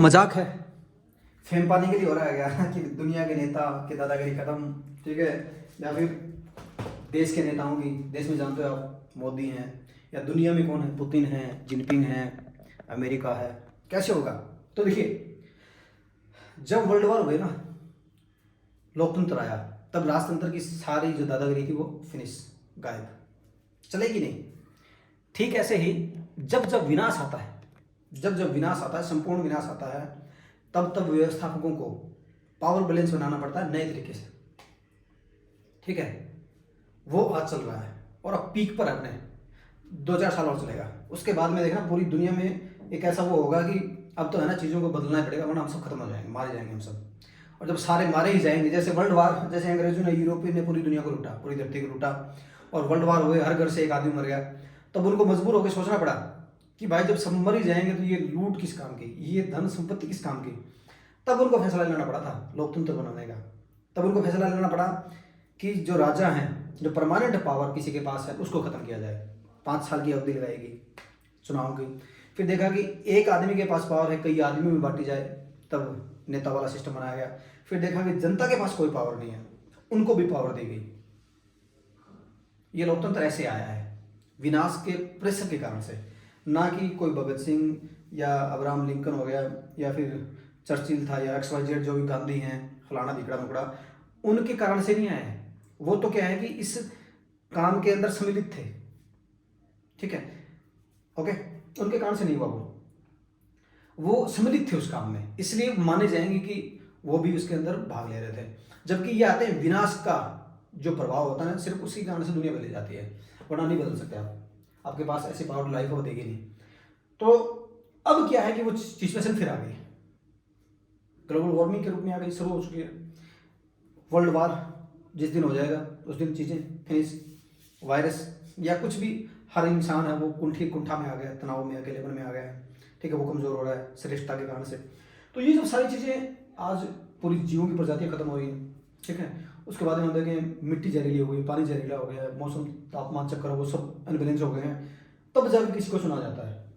मजाक है, फेम पाने के लिए हो रहा है क्या कि दुनिया के नेता की दादागिरी खत्म, ठीक है, या फिर देश के नेताओं की, देश में जानते हो आप मोदी हैं, या दुनिया में कौन है, पुतिन है, जिनपिंग है, अमेरिका है, कैसे होगा। तो देखिए, जब वर्ल्ड वॉर हुए ना, लोकतंत्र आया, तब राजतंत्र की सारी जो दादागिरी थी वो फिनिश, गायब, चलेगी नहीं। ठीक ऐसे ही जब जब विनाश आता है, जब जब विनाश आता है, संपूर्ण विनाश आता है, तब तब व्यवस्थापकों को पावर बैलेंस बनाना पड़ता है नए तरीके से, ठीक है। वो आज चल रहा है और अब पीक पर अपने 2-4 साल और चलेगा। उसके बाद में देखना पूरी दुनिया में एक ऐसा वो होगा कि अब तो है ना, चीज़ों को बदलना ही पड़ेगा, वरना हम सब खत्म हो जाएंगे, मारे जाएंगे हम सब। और जब सारे मारे ही जाएंगे, जैसे वर्ल्ड वार, जैसे अंग्रेजों ने, यूरोपियन ने पूरी दुनिया को लूटा, पूरी धरती को लूटा, और वर्ल्ड वार हुए, हर घर से एक आदमी मर गया, तब उनको मजबूर होकर सोचना पड़ा कि भाई जब सब मर ही जाएंगे तो ये लूट किस काम की, ये धन संपत्ति किस काम की। तब उनको फैसला लेना पड़ा था लोकतंत्र बनाने का। तब उनको फैसला लेना पड़ा कि जो राजा हैं, जो परमानेंट पावर किसी के पास है, उसको खत्म किया जाए। 5 साल की अवधि लगाएगी चुनाव की। फिर देखा कि एक आदमी के पास पावर है, कई आदमी में बांटी जाए, तब नेता वाला सिस्टम बनाया गया। फिर देखा कि जनता के पास कोई पावर नहीं है, उनको भी पावर दी गई। ये लोकतंत्र ऐसे आया है, विनाश के प्रेशर के कारण से, ना कि कोई भगत सिंह या अब्राहम लिंकन हो गया, या फिर चर्चिल था, या XYZ जो भी गांधी हैं, फलाना दिखड़ा मुकड़ा, उनके कारण से नहीं आया है। वो तो क्या है कि इस काम के अंदर सम्मिलित थे, ठीक है, ओके, उनके कारण से नहीं हुआ, वो सम्मिलित थे उस काम में, इसलिए माने जाएंगे कि वो भी उसके अंदर भाग ले रहे थे। जबकि ये आते हैं विनाश का जो प्रभाव होता है, सिर्फ उसी कारण से दुनिया बदल जाती है, वरना नहीं बदल सकते आप, आपके पास ऐसी पावर लाइफ हो देगी नहीं। तो अब क्या है कि वो सिचुएशन फिर आ गई, ग्लोबल वार्मिंग के रूप में आ गई, शुरू हो चुकी है। वर्ल्ड वार जिस दिन हो जाएगा उस दिन चीज़ें फिनिश, वायरस या कुछ भी, हर इंसान है वो कुंठा में आ गया, तनाव में, अकेलेपन में आ गया है, ठीक है, वो कमज़ोर हो रहा है श्रेष्ठता के कारण से। तो ये सब सारी चीज़ें आज पूरी जीवों की प्रजातियाँ खत्म हो रही हैं, ठीक है। उसके बाद में हम देखें मिट्टी जहरीली हो गई, पानी जहरीला हो गया, मौसम तापमान चक्कर, वो सब अनबैलेंस हो गए हैं, तब जाकर किसी को चुना जाता है,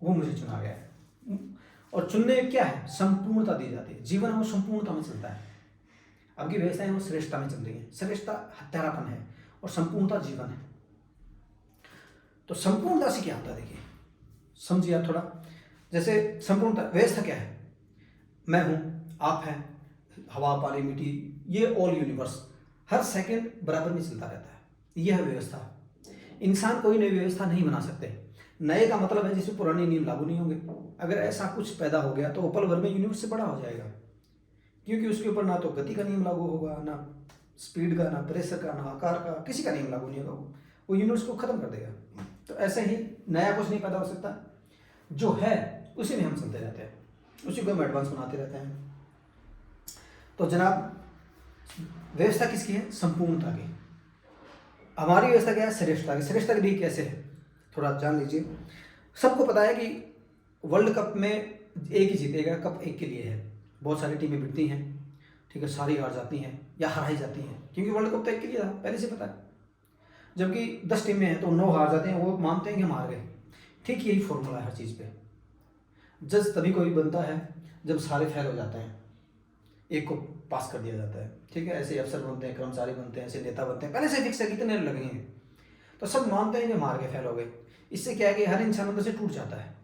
वो मुझे चुना गया है। और चुनने क्या है, संपूर्णता दी जाती है, जीवन है वो संपूर्णता में चलता है। अब की व्यवस्थाएं वो श्रेष्ठता में चल रही है, श्रेष्ठता हत्यारापन है और संपूर्णता जीवन है। तो संपूर्णता से क्या होता है, देखिए समझिए आप थोड़ा। जैसे संपूर्णता व्यवस्था क्या है, मैं हूं, आप हैं, हवा, पानी, मिट्टी, ये ऑल यूनिवर्स हर सेकंड बराबर में चलता रहता है, यह है व्यवस्था। इंसान कोई नई व्यवस्था नहीं बना सकते। नए का मतलब है जिसमें पुराने नियम लागू नहीं होंगे। अगर ऐसा कुछ पैदा हो गया तो वो पल भर में यूनिवर्स से बड़ा हो जाएगा, क्योंकि उसके ऊपर ना तो गति का नियम लागू होगा, ना स्पीड का, ना प्रेशर का, ना आकार का, किसी का नियम लागू नहीं होगा, वो यूनिवर्स को खत्म कर देगा। तो ऐसे ही नया कुछ नहीं पैदा हो सकता, जो है उसी में हम चलते रहते हैं, उसी को हम एडवांस बनाते रहते हैं। तो जनाब, व्यवस्था किसकी है, संपूर्णता की। हमारी व्यवस्था क्या है, श्रेष्ठता की। श्रेष्ठता की भी कैसे है, थोड़ा जान लीजिए। सबको पता है कि वर्ल्ड कप में एक ही जीतेगा, कप एक के लिए है। बहुत सारी टीमें भिड़ती हैं, ठीक है, सारी हार जाती हैं या हराई जाती हैं, क्योंकि वर्ल्ड कप तो एक के लिए था, पहले से पता है। जबकि 10 टीमें हैं तो 9 हार जाते हैं, वो मानते हैं कि हम हार गए। ठीक यही फॉर्मूला है हर चीज़ पे। जज तभी कोई बनता है जब सारे फेल हो जाते हैं, एक को पास कर दिया जाता है, ठीक है। ऐसे अफसर बनते हैं, कर्मचारी बनते हैं, ऐसे नेता बनते हैं, पहले से फिक्स है कितने लगे हैं, तो सब मानते हैं कि मार के फेल हो गए। इससे क्या है कि हर इंसान अंदर से टूट जाता है,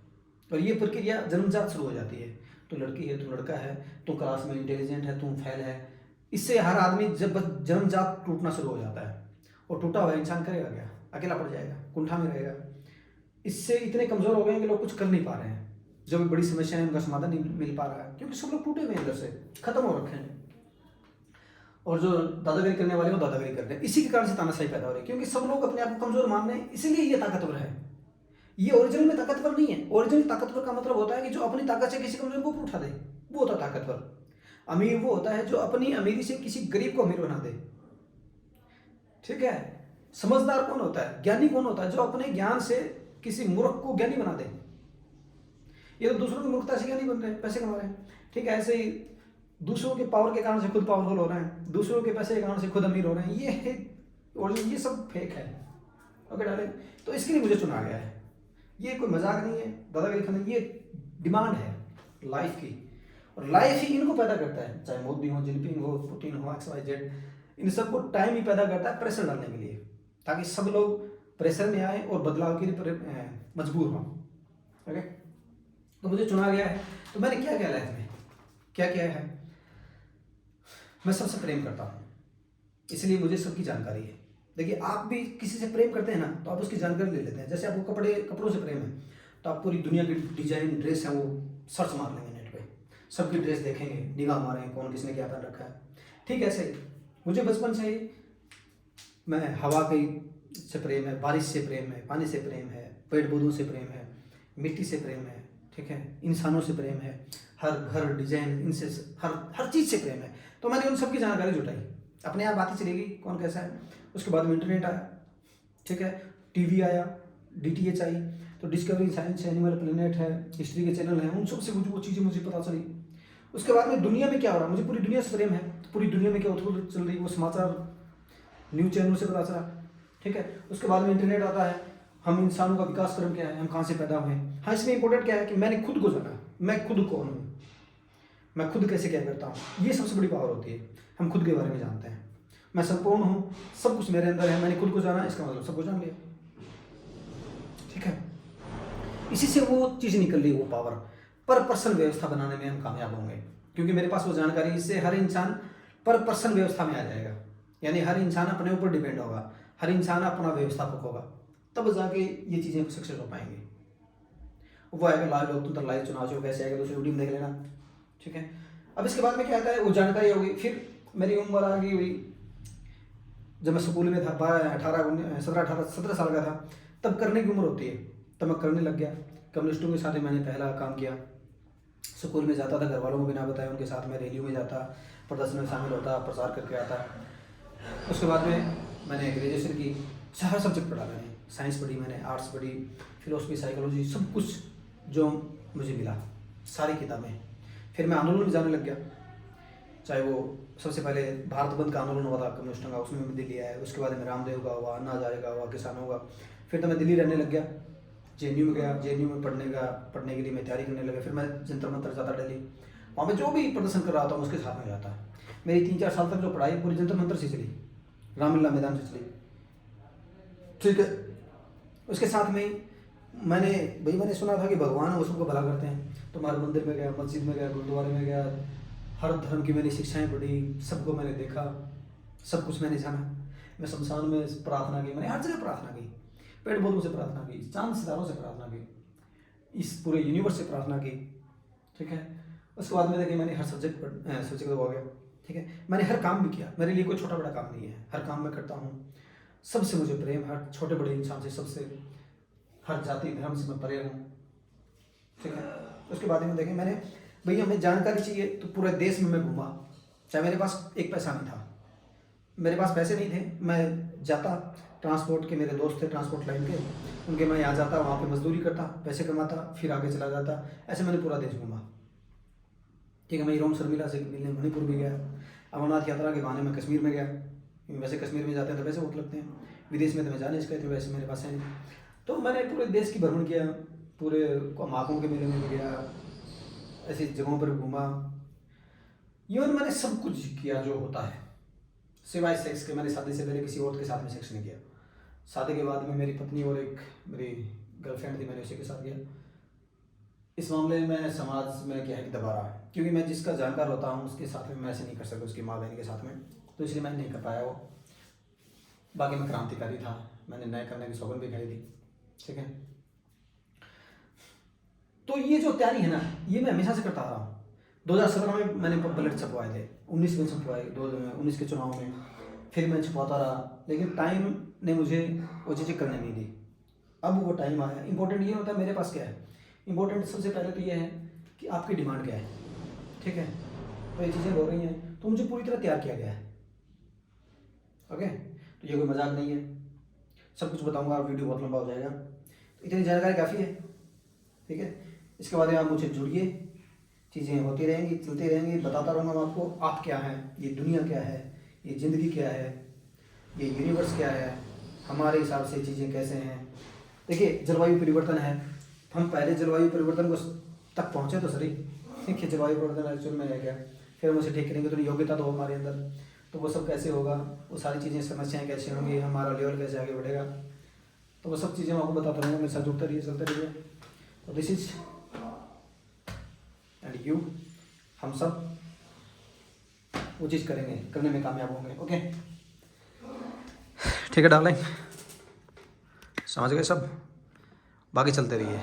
और ये प्रक्रिया जन्मजात शुरू हो जाती है। तो लड़की है, तू लड़का है, तू क्लास में इंटेलिजेंट है, तू फेल है, इससे हर आदमी जब जन्मजात टूटना शुरू हो जाता है। और टूटा हुआ इंसान करेगा क्या, अकेला पड़ जाएगा, कुंठा में रहेगा। इससे इतने कमज़ोर हो गए हैं कि लोग कुछ कर नहीं पा रहे हैं, जो भी बड़ी समस्या है उनका समाधान नहीं मिल पा रहा है, क्योंकि सब लोग टूटे हुए हैं, अंदर से खत्म हो रखे हैं। और जो दादागिरी करने वाले वो दादागिरी कर रहे हैं, इसी के कारण से तानाशाही पैदा हो रही है, क्योंकि सब लोग अपने आप को कमजोर मान रहे हैं, इसीलिए ये ताकतवर है। ये ओरिजिनल में ताकतवर नहीं है। ओरिजिनल ताकतवर का मतलब होता है कि जो अपनी ताकत से किसी कमजोर को उठा दे, वो होता है ताकतवर। अमीर वो होता है जो अपनी अमीरी से किसी गरीब को अमीर बना दे, ठीक है। समझदार कौन होता है, ज्ञानी कौन होता है, जो अपने ज्ञान से किसी मूर्ख को ज्ञानी बना दे। ये तो दूसरों की मूर्खता से ज्ञानी बन रहे हैं, पैसे कमा रहे हैं, ठीक है। ऐसे ही दूसरों के पावर के कारण से खुद पावरफुल हो रहे हैं, दूसरों के पैसे के कारण से खुद अमीर हो रहे हैं, ये सब फेक है, ओके डाले। तो इसके लिए मुझे चुना गया है, ये कोई मजाक नहीं है, दादागिरी का नहीं, ये डिमांड है। लाइफ की। और लाइफ ही इनको पैदा करता है, चाहे मोदी हो, जिनपिंग हो, पुतिन हो, XYZ, इन सबको टाइम ही पैदा करता है प्रेशर डालने के लिए, ताकि सब लोग प्रेशर में आए और बदलाव के लिए मजबूर हों। ओके, तो मुझे चुना गया है, तो मैंने क्या किया लाइफ में, क्या किया है, मैं सबसे प्रेम करता हूँ, इसलिए मुझे सबकी जानकारी है। देखिए, आप भी किसी से प्रेम करते हैं ना, तो आप उसकी जानकारी ले लेते हैं। जैसे आपको कपड़ों से प्रेम है, तो आप पूरी दुनिया की डिजाइन ड्रेस है वो सर्च मार लेंगे नेट पे, सबकी ड्रेस देखेंगे, निगाह मारेंगे कौन किसने क्या पहन रखा है। ठीक है, ऐसे ही मुझे बचपन से ही मैं हवा की से प्रेम है, बारिश से प्रेम है, पानी से प्रेम है, पेड़ पौधों से प्रेम है, मिट्टी से प्रेम है, ठीक है, इंसानों से प्रेम है, हर घर डिजाइन, इनसे हर चीज़ से प्रेम है। तो मैंने उन सबकी जानकारी जुटाई, अपने आप आती चलेगी कौन कैसा है। उसके बाद में इंटरनेट आया, ठीक है, टीवी आया, DTH आई, तो डिस्कवरी, साइंस, एनिमल प्लेनेट है, हिस्ट्री के चैनल हैं, उन सब से वो चीज़ें मुझे पता चली। उसके बाद में दुनिया में क्या हो रहा है, मुझे पूरी दुनिया से प्रेम है, तो पूरी दुनिया में क्या उथल चल रही है वो समाचार न्यूज़ चैनल से पता चला। ठीक है, उसके बाद में इंटरनेट आता है, हम इंसानों का विकास क्रम क्या है, हम कहाँ से पैदा हुए हैं। हाँ, इसमें इंपॉर्टेंट क्या है कि मैंने खुद को जाना, मैं खुद कौन हूँ, मैं खुद कैसे क्या करता हूँ, ये सबसे बड़ी पावर होती है। हम खुद के बारे में जानते हैं, मैं संपूर्ण हूँ, सब कुछ मेरे अंदर है, मैंने खुद को जाना, इसका मतलब सब कुछ जान लिया। ठीक है, इसी से वो चीज़ निकल रही, वो पावर। पर पर्सन व्यवस्था बनाने में हम कामयाब होंगे, क्योंकि मेरे पास वो जानकारी, इससे हर इंसान पर पर्सन व्यवस्था में आ जाएगा। यानी हर इंसान अपने ऊपर डिपेंड होगा, हर इंसान अपना व्यवस्थापक होगा, तब जाके ये चीज़ें सक्सेस हो पाएंगी। वो आएगा लाइव लोकतंत्र, लाइव चुनाव जो कैसे आएगा, दूसरी वीडियो में देख लेना। ठीक है, अब इसके बाद में क्या आता है, वो जानकारी होगी। फिर मेरी उम्र आ गई हुई, जब मैं स्कूल में था, 17 साल का था, तब करने की उम्र होती है, तब मैं करने लग गया। कम्युनिस्टों के साथ ही मैंने पहला काम किया। स्कूल में जाता था, घर वालों को बिना बताए उनके साथ में रैलियों में जाता, प्रदर्शन में शामिल होता, प्रचार करके आता। उसके बाद में मैंने ग्रेजुएशन की, सारा सब्जेक्ट पढ़ा मैंने, साइंस पढ़ी मैंने, आर्ट्स पढ़ी, फिलोसफी, साइकोलॉजी, सब कुछ जो मुझे मिला, सारी किताबें। फिर मैं आंदोलन में जाने लग गया, चाहे वो सबसे पहले भारत बंद का आंदोलन हुआ था कम्युनिस्टों का, उसमें मैं दिल्ली आया। उसके बाद में रामदेव का हुआ, अन्ना हजारे का हुआ, किसानों का। फिर तो मैं दिल्ली रहने लग गया, JNU में गया, JNU में पढ़ने के लिए मैं तैयारी करने लगा। फिर मैं जंतर मंतर जाता दिल्ली, वहाँ पे जो भी प्रदर्शन कर रहा था उसके साथ में जाता। मेरी 3-4 साल तक जो पढ़ाई पूरी जंतर मंतर से चली, रामलीला मैदान से चली। ठीक है, उसके साथ में मैंने सुना था कि भगवान वो सबको भला करते हैं, तो मैं मंदिर में गया, मस्जिद में गया, गुरुद्वारे में गया, हर धर्म की मैंने शिक्षाएं पढ़ी, सबको मैंने देखा, सब कुछ मैंने जाना। मैं शमशान में प्रार्थना की, मैंने हर जगह प्रार्थना की, पेड़ पौधों से प्रार्थना की, चांद सितारों से प्रार्थना की, इस पूरे यूनिवर्स से प्रार्थना की। ठीक है, उसके बाद में देखिए मैंने हर सब्जेक्ट हो गया। ठीक है, मैंने हर काम भी किया, मेरे लिए कोई छोटा बड़ा काम नहीं है, हर काम मैं करता हूँ। सबसे मुझे प्रेम, हर छोटे बड़े इंसान से, सबसे, हर जाति धर्म से मैं परे हूँ। ठीक है, उसके बाद में देखें मैंने, भैया हमें जानकारी चाहिए, तो पूरे देश में मैं घूमा, चाहे मेरे पास एक पैसा नहीं था, मेरे पास पैसे नहीं थे, मैं जाता, ट्रांसपोर्ट के मेरे दोस्त थे ट्रांसपोर्ट लाइन के, उनके मैं यहाँ जाता, वहाँ पे मजदूरी करता, पैसे कमाता, फिर आगे चला जाता। ऐसे मैंने पूरा देश घूमा। ठीक है, मैं इरोम शर्मिला से मिलने मणिपुर भी गया, अमरनाथ यात्रा के बहाने मैं कश्मीर में गया। वैसे कश्मीर में जाते हैं तो पैसे बहुत लगते हैं, विदेश में तो मैं जा नहीं सकते, वैसे मेरे पास है नहीं। तो मैंने पूरे देश की भ्रमण किया, पूरे महाकुंभ के मेले में भी गया, ऐसी जगहों पर घूमा। इवन मैंने सब कुछ किया जो होता है, सिवाय सेक्स के। मैंने शादी से पहले किसी और के साथ में सेक्स नहीं किया। शादी के बाद में मेरी पत्नी और एक मेरी गर्लफ्रेंड थी, मैंने उसी के साथ किया। इस मामले में समाज में क्या है कि दबा रहा है, क्योंकि मैं जिसका जानकार होता हूँ उसके साथ में मैं ऐसे नहीं कर सकता, उसकी माँ बहन के साथ में, तो इसलिए मैं नहीं कर पाया वो। बाकी मैं क्रांतिकारी था, मैंने न्याय करने की सौगंध भी खाई थी। ठीक है, तो ये जो तैयारी है ना, ये मैं हमेशा से करता रहा हूँ। 2017 में मैंने बैलेट छपवाए थे, 19 में छपवाए, 2019 के चुनाव में, फिर मैं छपवाता रहा, लेकिन टाइम ने मुझे वो चीज़ें करने नहीं दी। अब वो टाइम आया। इंपॉर्टेंट ये होता है मेरे पास क्या है, इंपॉर्टेंट सबसे पहले तो ये है कि आपकी डिमांड क्या है। ठीक है, तो ये चीज़ें हो रही हैं, तो मुझे पूरी तरह तैयार किया गया है। ओके, तो ये कोई मजाक नहीं है, सब कुछ बताऊंगा, वीडियो बहुत लंबा हो जाएगा, तो इतनी जानकारी काफ़ी है। ठीक है, इसके बाद आप मुझे जुड़िए, चीज़ें होती रहेंगी, चलती रहेंगी, बताता रहूँगा मैं आपको, आप क्या हैं, ये दुनिया क्या है, ये ज़िंदगी क्या है, ये यूनिवर्स क्या है, हमारे हिसाब से चीज़ें कैसे हैं। देखिए, जलवायु परिवर्तन है, हम पहले जलवायु परिवर्तन को तक पहुँचे तो सही, खिंचवाई प्रवर्तन एक्चुअल में है क्या, फिर हम उसे ठीक करेंगे। तो योग्यता तो हो हमारे अंदर, तो वो सब कैसे होगा, वो सारी चीज़ें समस्याएं कैसे होंगी, हमारा लेवल कैसे आगे बढ़ेगा, तो वो सब चीज़ें मैं आपको बताता रहूँगा। मेरे साथ जुड़ते रहिए, चलते रहिए। तो दिस इज एंड यू, हम सब वो चीज़ करेंगे, करने में कामयाब होंगे। ओके ठीक है डार्लिंग, समझ गए सब, बाकी चलते रहिए।